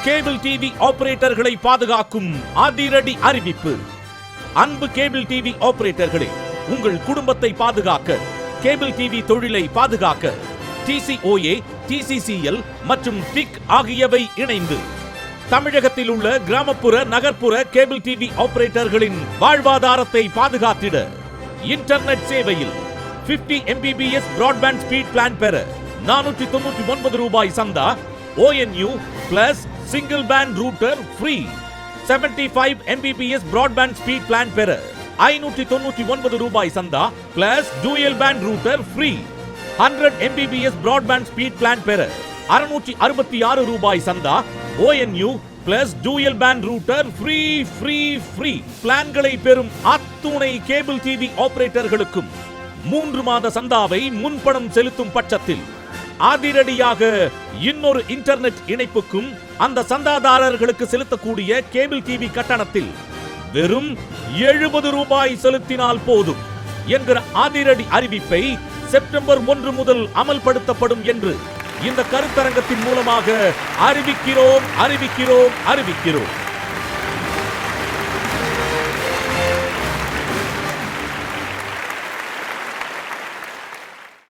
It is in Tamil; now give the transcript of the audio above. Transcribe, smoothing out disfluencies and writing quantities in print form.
கேபிள் டிவி ஆபரேட்டர்களை பாதுகாக்கும் அதிரடி அறிவிப்பு. அன்பு கேபிள் டிவி ஆபரேட்டர்களே, உங்கள் குடும்பத்தை பாதுகாக்க, கேபிள் டிவி தொழிலை பாதுகாக்க TCOA, TCCL மற்றும் டிக் ஆகியவை இணைந்து தமிழகத்தில் உள்ள கிராமப்புற நகர்ப்புற கேபிள் டிவி ஆபரேட்டர்களின் வாழ்வாதாரத்தை பாதுகாத்திட இன்டர்நெட் சேவையில் 50 Mbps Broadband ஸ்பீட் பிளான் பெற 499 ரூபாய் சந்தா, ONU plus single band router free. 75 Mbps Broadband speed plan பெற 599 ரூபாய் சந்தா plus dual band router free. 100 Mbps Broadband speed plan பெற 666 ரூபாய் சந்தா, ONU plus dual band router free free free. பிளான்களை பெறும் அத்துணை கேபிள் டிவி ஆபரேட்டர்களுக்கும் 3 மாத சந்தாவை முன்பணம் செலுத்தும் பட்சத்தில் அதிரடியாக இன்னொரு இன்டர்நெட் இணைப்புக்கும் அந்த சந்தாதாரர்களுக்கு செலுத்தக்கூடிய கேபிள் டிவி கட்டணத்தில் வெறும் 70 ரூபாய் செலுத்தினால் போதும் என்கிற அதிரடி அறிவிப்பை செப்டம்பர் 1 முதல் அமல்படுத்தப்படும் என்று இந்த கருத்தரங்கத்தின் மூலமாக அறிவிக்கிறோம்.